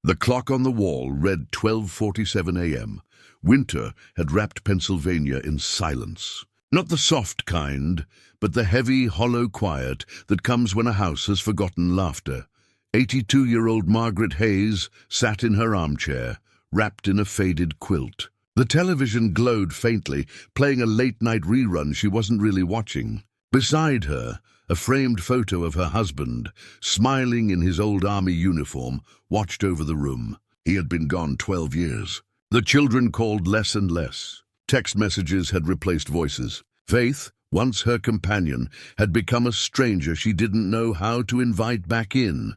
The clock on the wall read 12:47 a.m. Winter had wrapped Pennsylvania in silence. Not the soft kind, but the heavy, hollow quiet that comes when a house has forgotten laughter. 82-year-old Margaret Hayes sat in her armchair, wrapped in a faded quilt. The television glowed faintly, playing a late-night rerun she wasn't really watching. Beside her, a framed photo of her husband, smiling in his old army uniform, watched over the room. He had been gone 12 years. The children called less and less. Text messages had replaced voices. Faith, once her companion, had become a stranger she didn't know how to invite back in.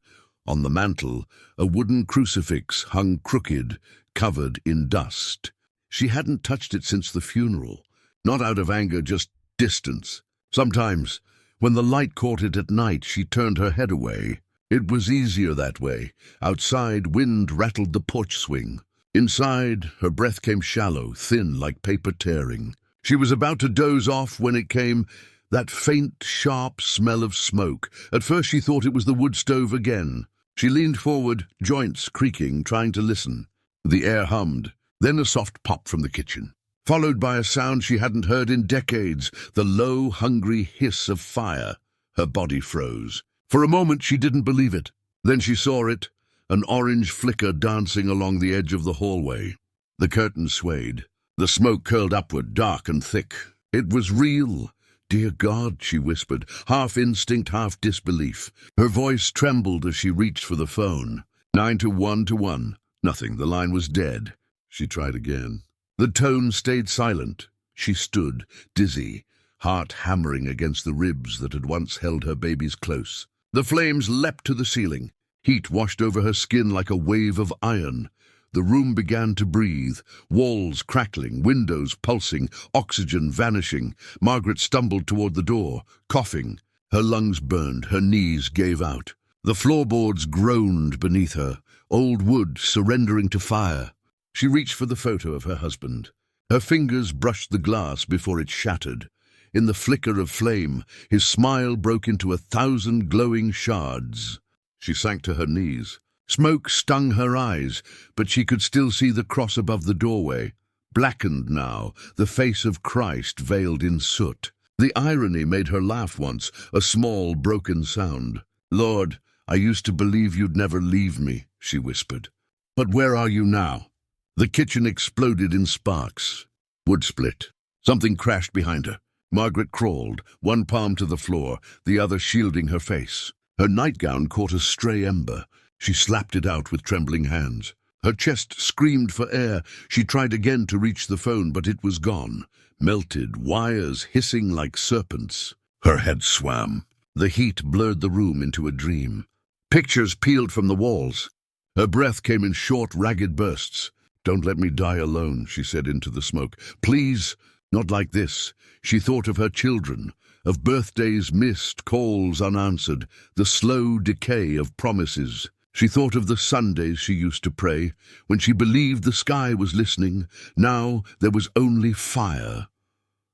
On the mantel, a wooden crucifix hung crooked, covered in dust. She hadn't touched it since the funeral. Not out of anger, just distance. Sometimes, when the light caught it at night, she turned her head away. It was easier that way. Outside, wind rattled the porch swing. Inside, her breath came shallow, thin, like paper tearing. She was about to doze off when it came, that faint, sharp smell of smoke. At first she thought it was the wood stove again. She leaned forward, joints creaking, trying to listen. The air hummed, then a soft pop from the kitchen, followed by a sound she hadn't heard in decades, the low, hungry hiss of fire. Her body froze. For a moment she didn't believe it. Then she saw it, an orange flicker dancing along the edge of the hallway. The curtains swayed. The smoke curled upward, dark and thick. It was real. "Dear God," she whispered, half instinct, half disbelief. Her voice trembled as she reached for the phone. 92121. Nothing. The line was dead. She tried again. The tone stayed silent. She stood, dizzy, heart hammering against the ribs that had once held her babies close. The flames leapt to the ceiling. Heat washed over her skin like a wave of iron. The room began to breathe, walls crackling, windows pulsing, oxygen vanishing. Margaret stumbled toward the door, coughing. Her lungs burned, her knees gave out. The floorboards groaned beneath her, old wood surrendering to fire. She reached for the photo of her husband. Her fingers brushed the glass before it shattered. In the flicker of flame, his smile broke into 1,000 glowing shards. She sank to her knees. Smoke stung her eyes, but she could still see the cross above the doorway. Blackened now, the face of Christ veiled in soot. The irony made her laugh once, a small, broken sound. "Lord, I used to believe you'd never leave me," she whispered. "But where are you now?" The kitchen exploded in sparks. Wood split. Something crashed behind her. Margaret crawled, one palm to the floor, the other shielding her face. Her nightgown caught a stray ember. She slapped it out with trembling hands. Her chest screamed for air. She tried again to reach the phone, but it was gone. Melted, wires hissing like serpents. Her head swam. The heat blurred the room into a dream. Pictures peeled from the walls. Her breath came in short, ragged bursts. "Don't let me die alone," she said into the smoke. "Please, not like this." She thought of her children, of birthdays missed, calls unanswered, the slow decay of promises. She thought of the Sundays she used to pray, when she believed the sky was listening. Now there was only fire.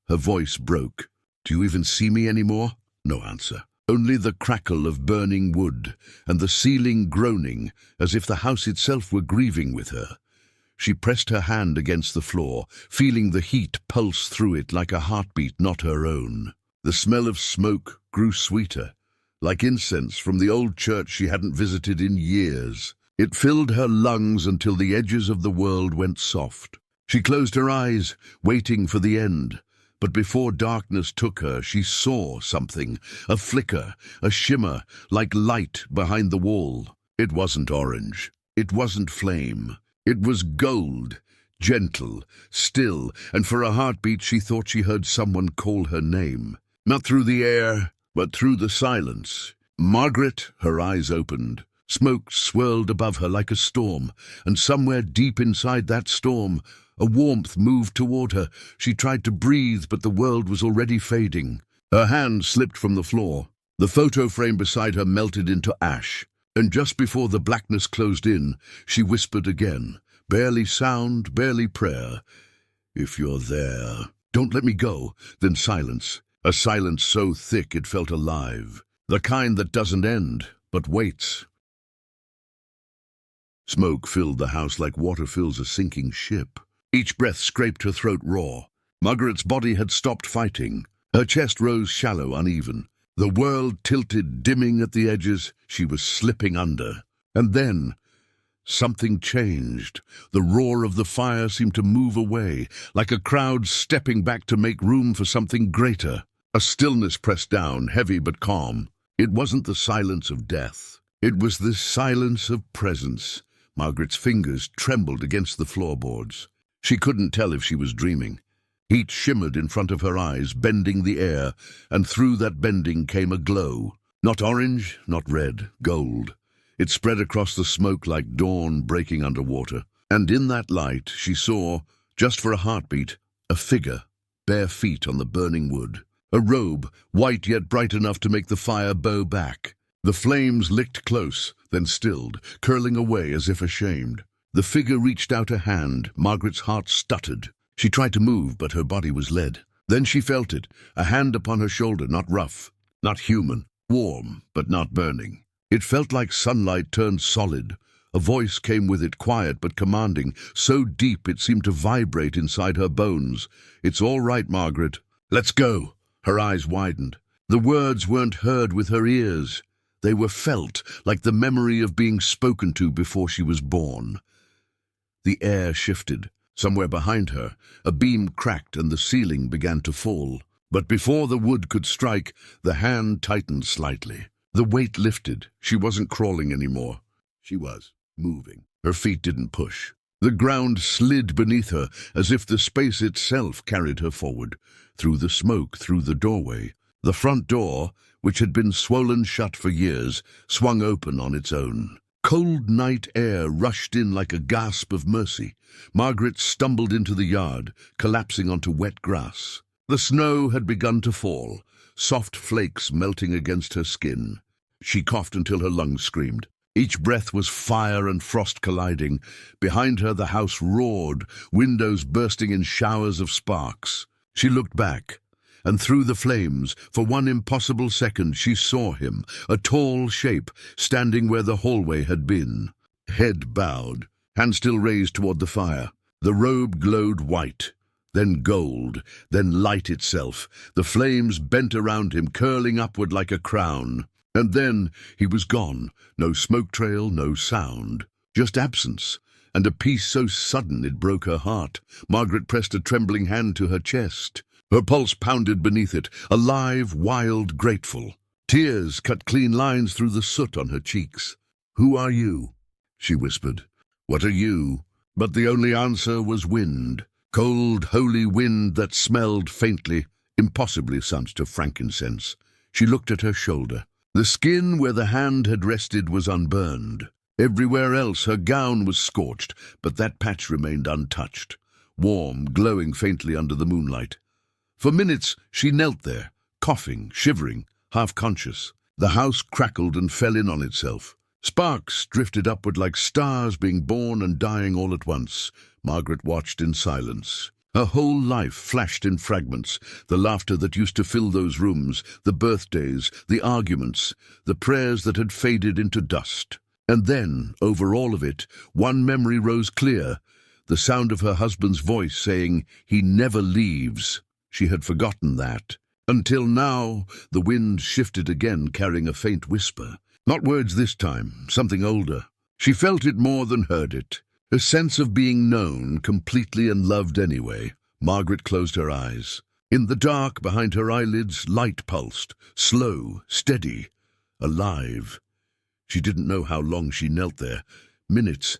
Her voice broke. "Do you even see me anymore?" No answer. Only the crackle of burning wood, and the ceiling groaning, as if the house itself were grieving with her. She pressed her hand against the floor, feeling the heat pulse through it like a heartbeat not her own. The smell of smoke grew sweeter, like incense from the old church she hadn't visited in years. It filled her lungs until the edges of the world went soft. She closed her eyes, waiting for the end. But before darkness took her, she saw something, a flicker, a shimmer, like light behind the wall. It wasn't orange. It wasn't flame. It was gold, gentle, still, and for a heartbeat she thought she heard someone call her name. Not through the air, but through the silence. "Margaret," her eyes opened. Smoke swirled above her like a storm, and somewhere deep inside that storm, a warmth moved toward her. She tried to breathe, but the world was already fading. Her hand slipped from the floor. The photo frame beside her melted into ash. And just before the blackness closed in, she whispered again, barely sound, barely prayer, "If you're there, don't let me go." Then silence, a silence so thick it felt alive, the kind that doesn't end, but waits. Smoke filled the house like water fills a sinking ship. Each breath scraped her throat raw. Margaret's body had stopped fighting. Her chest rose shallow, uneven. The world tilted, dimming at the edges. She was slipping under. And then something changed. The roar of the fire seemed to move away, like a crowd stepping back to make room for something greater. A stillness pressed down, heavy but calm. It wasn't the silence of death. It was the silence of presence. Margaret's fingers trembled against the floorboards. She couldn't tell if she was dreaming. Heat shimmered in front of her eyes, bending the air, and through that bending came a glow. Not orange, not red, gold. It spread across the smoke like dawn breaking underwater. And in that light she saw, just for a heartbeat, a figure, bare feet on the burning wood. A robe, white yet bright enough to make the fire bow back. The flames licked close, then stilled, curling away as if ashamed. The figure reached out a hand. Margaret's heart stuttered. She tried to move, but her body was lead. Then she felt it, a hand upon her shoulder, not rough, not human, warm, but not burning. It felt like sunlight turned solid. A voice came with it, quiet but commanding, so deep it seemed to vibrate inside her bones. "It's all right, Margaret. Let's go." Her eyes widened. The words weren't heard with her ears. They were felt, like the memory of being spoken to before she was born. The air shifted. Somewhere behind her, a beam cracked and the ceiling began to fall. But before the wood could strike, the hand tightened slightly. The weight lifted. She wasn't crawling anymore. She was moving. Her feet didn't push. The ground slid beneath her, as if the space itself carried her forward. Through the smoke, through the doorway. The front door, which had been swollen shut for years, swung open on its own. Cold night air rushed in like a gasp of mercy. Margaret stumbled into the yard, collapsing onto wet grass. The snow had begun to fall, soft flakes melting against her skin. She coughed until her lungs screamed. Each breath was fire and frost colliding. Behind her the house roared, windows bursting in showers of sparks. She looked back, and through the flames, for one impossible second, she saw him, a tall shape, standing where the hallway had been. Head bowed, hand still raised toward the fire. The robe glowed white, then gold, then light itself. The flames bent around him, curling upward like a crown. And then he was gone. No smoke trail, no sound. Just absence, and a peace so sudden it broke her heart. Margaret pressed a trembling hand to her chest. Her pulse pounded beneath it, alive, wild, grateful. Tears cut clean lines through the soot on her cheeks. "Who are you?" she whispered. "What are you?" But the only answer was wind. Cold, holy wind that smelled faintly, impossibly sent to frankincense. She looked at her shoulder. The skin where the hand had rested was unburned. Everywhere else her gown was scorched, but that patch remained untouched, warm, glowing faintly under the moonlight. For minutes she knelt there, coughing, shivering, half-conscious. The house crackled and fell in on itself. Sparks drifted upward like stars being born and dying all at once. Margaret watched in silence. Her whole life flashed in fragments, the laughter that used to fill those rooms, the birthdays, the arguments, the prayers that had faded into dust. And then, over all of it, one memory rose clear, the sound of her husband's voice saying, "He never leaves." She had forgotten that. Until now, the wind shifted again, carrying a faint whisper. Not words this time, something older. She felt it more than heard it. A sense of being known, completely and loved anyway. Margaret closed her eyes. In the dark, behind her eyelids, light pulsed, slow, steady, alive. She didn't know how long she knelt there. Minutes,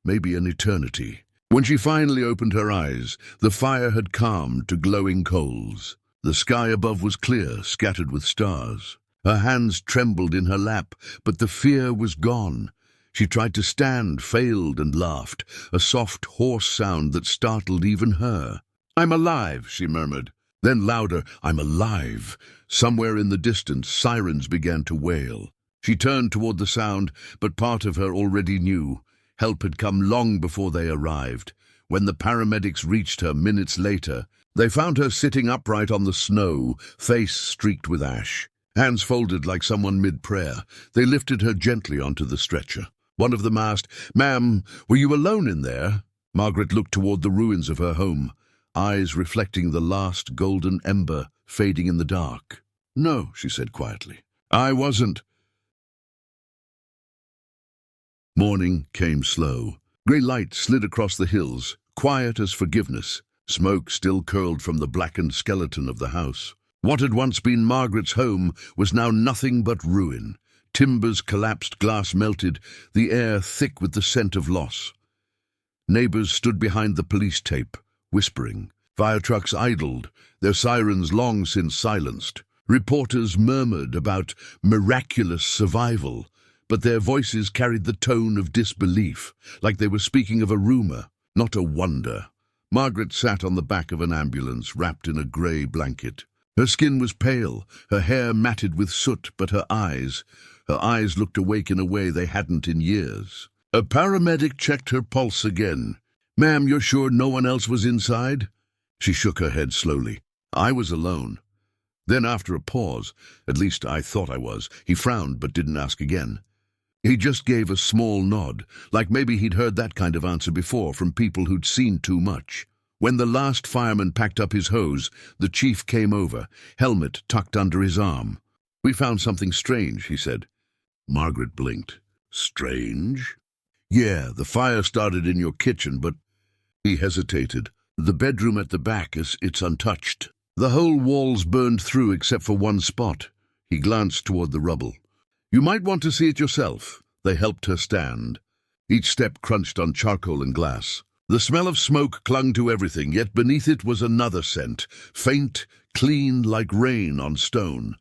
maybe an eternity. When she finally opened her eyes, the fire had calmed to glowing coals. The sky above was clear, scattered with stars. Her hands trembled in her lap, but the fear was gone. She tried to stand, failed, and laughed, a soft, hoarse sound that startled even her. "I'm alive," she murmured. Then louder, "I'm alive." Somewhere in the distance, sirens began to wail. She turned toward the sound, but part of her already knew. Help had come long before they arrived. When the paramedics reached her minutes later, they found her sitting upright on the snow, face streaked with ash. Hands folded like someone mid-prayer, they lifted her gently onto the stretcher. One of them asked, "Ma'am, were you alone in there?" Margaret looked toward the ruins of her home, eyes reflecting the last golden ember fading in the dark. "No," she said quietly. "I wasn't." Morning came slow. Grey light slid across the hills, quiet as forgiveness. Smoke still curled from the blackened skeleton of the house. What had once been Margaret's home was now nothing but ruin. Timbers collapsed, glass melted, the air thick with the scent of loss. Neighbors stood behind the police tape, whispering. Fire trucks idled, their sirens long since silenced. Reporters murmured about miraculous survival, but their voices carried the tone of disbelief, like they were speaking of a rumor, not a wonder. Margaret sat on the back of an ambulance, wrapped in a grey blanket. Her skin was pale, her hair matted with soot, but her eyes looked awake in a way they hadn't in years. A paramedic checked her pulse again. "Ma'am, you're sure no one else was inside?" She shook her head slowly. "I was alone." Then after a pause, "At least I thought I was," he frowned but didn't ask again. He just gave a small nod, like maybe he'd heard that kind of answer before from people who'd seen too much. When the last fireman packed up his hose, the chief came over, helmet tucked under his arm. "We found something strange," he said. Margaret blinked. "Strange?" "Yeah, the fire started in your kitchen, but—" He hesitated. "The bedroom at the back, it's untouched. The whole wall's burned through except for one spot." He glanced toward the rubble. "You might want to see it yourself." They helped her stand. Each step crunched on charcoal and glass. The smell of smoke clung to everything, yet beneath it was another scent, faint, clean, like rain on stone.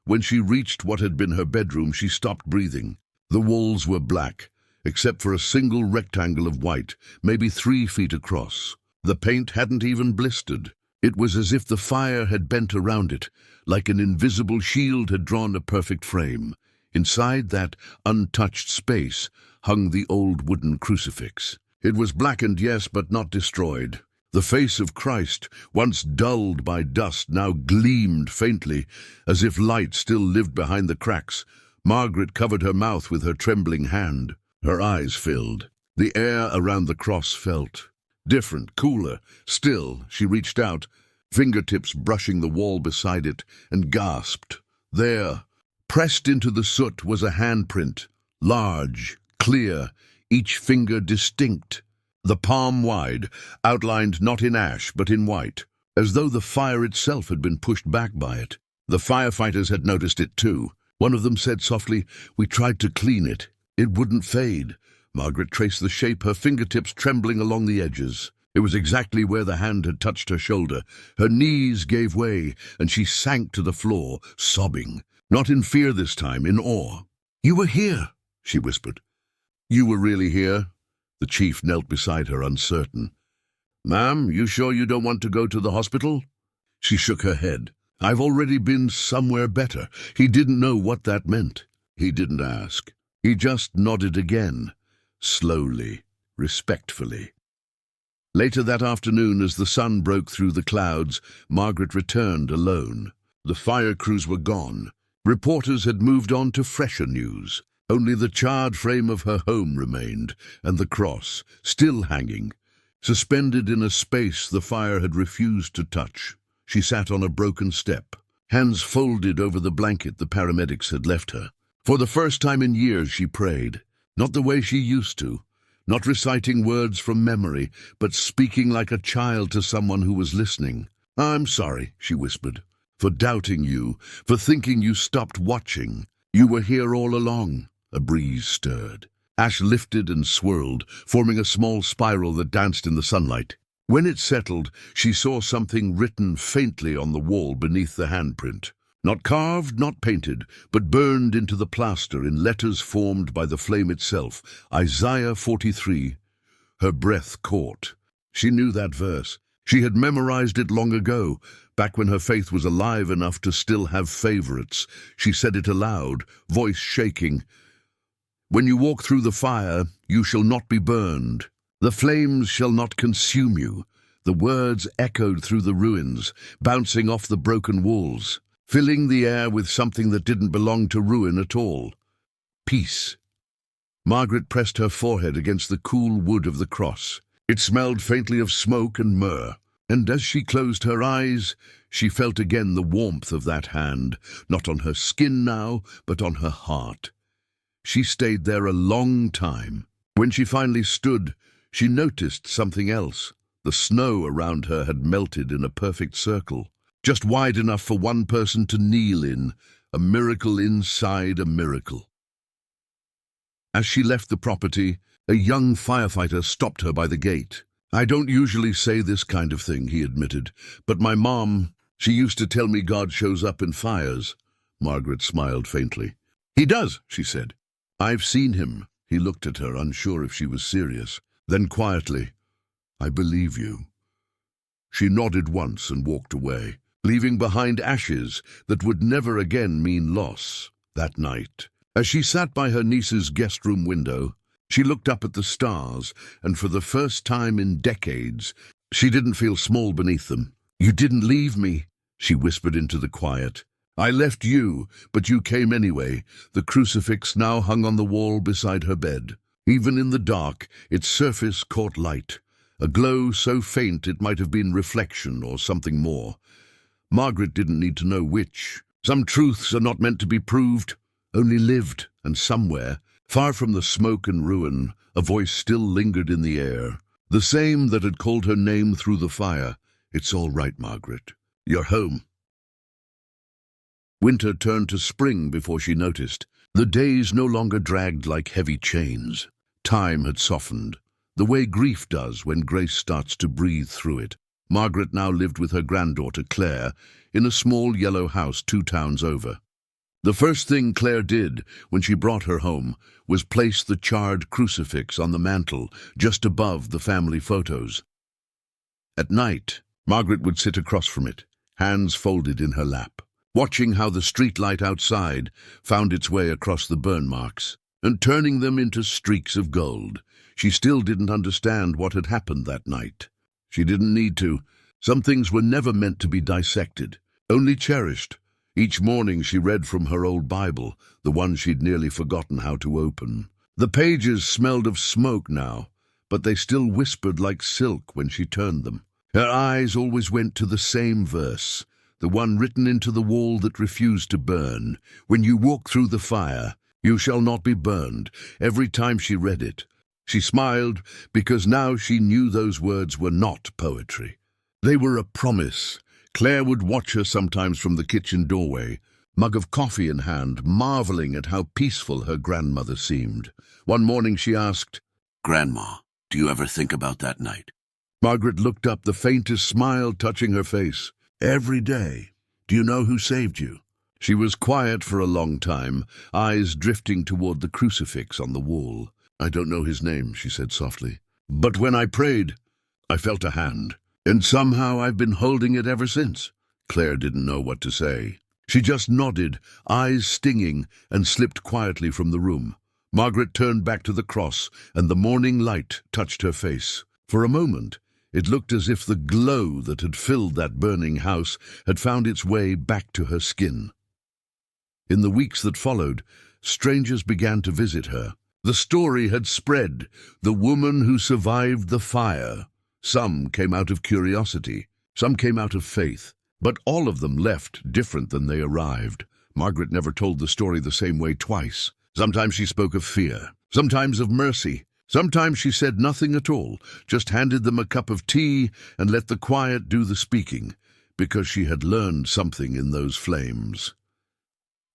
When she reached what had been her bedroom, she stopped breathing. The walls were black, except for a single rectangle of white, maybe 3 feet across. The paint hadn't even blistered. It was as if the fire had bent around it, like an invisible shield had drawn a perfect frame. Inside that untouched space hung the old wooden crucifix. It was blackened, yes, but not destroyed. The face of Christ, once dulled by dust, now gleamed faintly, as if light still lived behind the cracks. Margaret covered her mouth with her trembling hand. Her eyes filled. The air around the cross felt different, cooler. Still, she reached out, fingertips brushing the wall beside it, and gasped. There, pressed into the soot, was a handprint, large, clear, each finger distinct, the palm wide, outlined not in ash but in white, as though the fire itself had been pushed back by it. The firefighters had noticed it too. One of them said softly, "We tried to clean it. It wouldn't fade." Margaret traced the shape, her fingertips trembling along the edges. It was exactly where the hand had touched her shoulder. Her knees gave way, and she sank to the floor, sobbing. Not in fear this time, in awe. "You were here," she whispered. "You were really here?" The chief knelt beside her, uncertain. "Ma'am, you sure you don't want to go to the hospital?" She shook her head. "I've already been somewhere better." He didn't know what that meant. He didn't ask. He just nodded again, slowly, respectfully. Later that afternoon, as the sun broke through the clouds, Margaret returned alone. The fire crews were gone. Reporters had moved on to fresher news. Only the charred frame of her home remained, and the cross, still hanging, suspended in a space the fire had refused to touch. She sat on a broken step, hands folded over the blanket the paramedics had left her. For the first time in years she prayed, not the way she used to, not reciting words from memory, but speaking like a child to someone who was listening. "I'm sorry," she whispered, "for doubting you, for thinking you stopped watching. You were here all along." A breeze stirred. Ash lifted and swirled, forming a small spiral that danced in the sunlight. When it settled, she saw something written faintly on the wall beneath the handprint. Not carved, not painted, but burned into the plaster in letters formed by the flame itself. Isaiah 43. Her breath caught. She knew that verse. She had memorized it long ago, back when her faith was alive enough to still have favorites. She said it aloud, voice shaking. "When you walk through the fire, you shall not be burned. The flames shall not consume you." The words echoed through the ruins, bouncing off the broken walls, filling the air with something that didn't belong to ruin at all. Peace. Margaret pressed her forehead against the cool wood of the cross. It smelled faintly of smoke and myrrh, and as she closed her eyes, she felt again the warmth of that hand, not on her skin now, but on her heart. She stayed there a long time. When she finally stood, she noticed something else. The snow around her had melted in a perfect circle, just wide enough for one person to kneel in, a miracle inside a miracle. As she left the property, a young firefighter stopped her by the gate. "I don't usually say this kind of thing," he admitted, "but my mom, she used to tell me God shows up in fires." Margaret smiled faintly. "He does," she said. "I've seen him." He looked at her, unsure if she was serious. Then quietly, "I believe you." She nodded once and walked away, leaving behind ashes that would never again mean loss. That night, as she sat by her niece's guest room window, she looked up at the stars, and for the first time in decades, she didn't feel small beneath them. "You didn't leave me," she whispered into the quiet. "I left you, but you came anyway." The crucifix now hung on the wall beside her bed. Even in the dark, its surface caught light, a glow so faint it might have been reflection or something more. Margaret didn't need to know which. Some truths are not meant to be proved, only lived, and somewhere, far from the smoke and ruin, a voice still lingered in the air, the same that had called her name through the fire. "It's all right, Margaret. You're home." Winter turned to spring before she noticed. The days no longer dragged like heavy chains. Time had softened, the way grief does when grace starts to breathe through it. Margaret now lived with her granddaughter Claire in a small yellow house 2 towns over. The first thing Claire did when she brought her home was place the charred crucifix on the mantel just above the family photos. At night, Margaret would sit across from it, hands folded in her lap, watching how the streetlight outside found its way across the burn marks and turning them into streaks of gold. She still didn't understand what had happened that night. She didn't need to. Some things were never meant to be dissected, only cherished. Each morning she read from her old Bible, the one she'd nearly forgotten how to open. The pages smelled of smoke now, but they still whispered like silk when she turned them. Her eyes always went to the same verse, the one written into the wall that refused to burn. "When you walk through the fire, you shall not be burned." Every time she read it, she smiled because now she knew those words were not poetry. They were a promise. Claire would watch her sometimes from the kitchen doorway, mug of coffee in hand, marveling at how peaceful her grandmother seemed. One morning she asked, "Grandma, do you ever think about that night?" Margaret looked up, the faintest smile touching her face. "Every day. Do you know who saved you?" She was quiet for a long time, eyes drifting toward the crucifix on the wall. "I don't know his name," she said softly. "But when I prayed, I felt a hand. And somehow I've been holding it ever since." Claire didn't know what to say. She just nodded, eyes stinging, and slipped quietly from the room. Margaret turned back to the cross, and the morning light touched her face. For a moment, it looked as if the glow that had filled that burning house had found its way back to her skin. In the weeks that followed, strangers began to visit her. The story had spread, the woman who survived the fire. Some came out of curiosity, some came out of faith, but all of them left different than they arrived. Margaret never told the story the same way twice. Sometimes she spoke of fear, sometimes of mercy. Sometimes she said nothing at all, just handed them a cup of tea and let the quiet do the speaking, because she had learned something in those flames.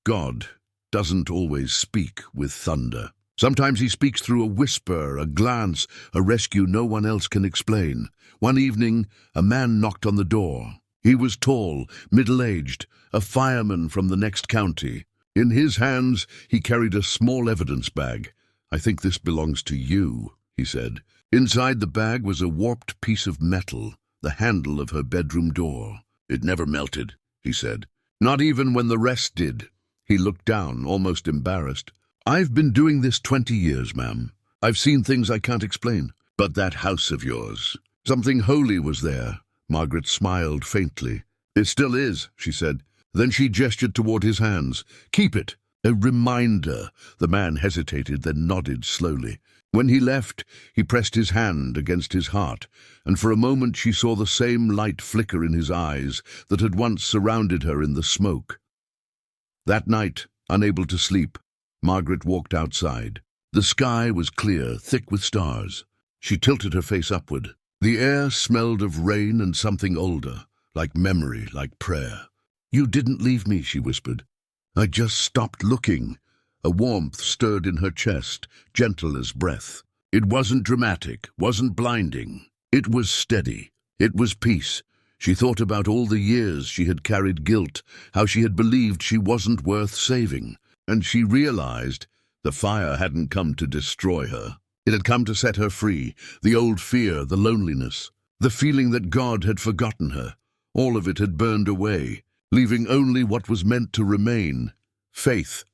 God doesn't always speak with thunder. Sometimes he speaks through a whisper, a glance, a rescue no one else can explain. One evening, a man knocked on the door. He was tall, middle-aged, a fireman from the next county. In his hands, he carried a small evidence bag. "I think this belongs to you," he said. Inside the bag was a warped piece of metal, the handle of her bedroom door. "It never melted," he said. "Not even when the rest did." He looked down, almost embarrassed. "I've been doing this 20 years, ma'am. I've seen things I can't explain. But that house of yours, something holy was there." Margaret smiled faintly. "It still is," she said. Then she gestured toward his hands. "Keep it. A reminder. The man hesitated, then nodded slowly. When he left, he pressed his hand against his heart, and for a moment she saw the same light flicker in his eyes that had once surrounded her in the smoke. That night, unable to sleep, Margaret walked outside. The sky was clear, thick with stars. She tilted her face upward. The air smelled of rain and something older, like memory, like prayer. "You didn't leave me," she whispered. "I just stopped looking." A warmth stirred in her chest, gentle as breath. It wasn't dramatic, wasn't blinding. It was steady. It was peace. She thought about all the years she had carried guilt, how she had believed she wasn't worth saving. And she realized the fire hadn't come to destroy her. It had come to set her free. The old fear, the loneliness, the feeling that God had forgotten her. All of it had burned away, leaving only what was meant to remain: faith.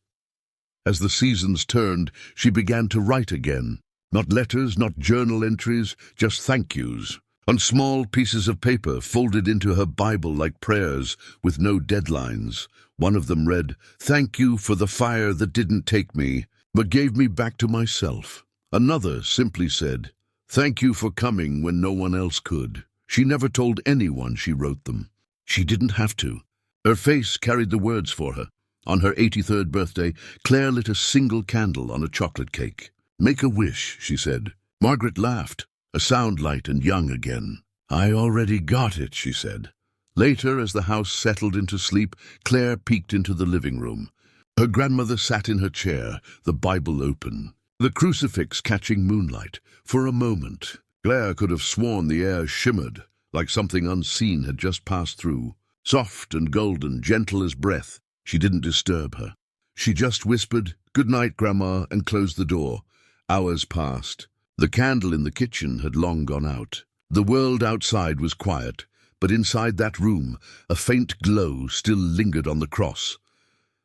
As the seasons turned, she began to write again. Not letters, not journal entries, just thank yous. On small pieces of paper folded into her Bible like prayers, with no deadlines. One of them read, "Thank you for the fire that didn't take me, but gave me back to myself." Another simply said, "Thank you for coming when no one else could." She never told anyone she wrote them. She didn't have to. Her face carried the words for her. On her 83rd birthday, Claire lit a single candle on a chocolate cake. "Make a wish," she said. Margaret laughed, a sound light and young again. "I already got it," she said. Later, as the house settled into sleep, Claire peeked into the living room. Her grandmother sat in her chair, the Bible open, the crucifix catching moonlight. For a moment, Claire could have sworn the air shimmered, like something unseen had just passed through. Soft and golden, gentle as breath. She didn't disturb her. She just whispered, "Good night, Grandma," and closed the door. Hours passed. The candle in the kitchen had long gone out. The world outside was quiet, but inside that room, a faint glow still lingered on the cross.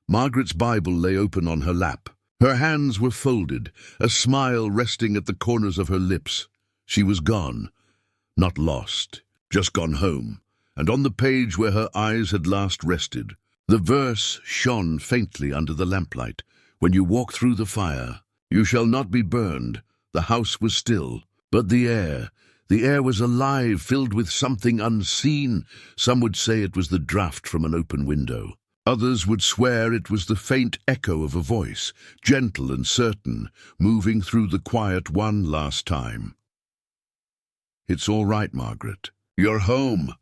Margaret's Bible lay open on her lap. Her hands were folded, a smile resting at the corners of her lips. She was gone. Not lost, just gone home. And on the page where her eyes had last rested, the verse shone faintly under the lamplight. "When you walk through the fire, you shall not be burned." The house was still, but the air was alive, filled with something unseen. Some would say it was the draft from an open window. Others would swear it was the faint echo of a voice, gentle and certain, moving through the quiet one last time. "It's all right, Margaret. You're home."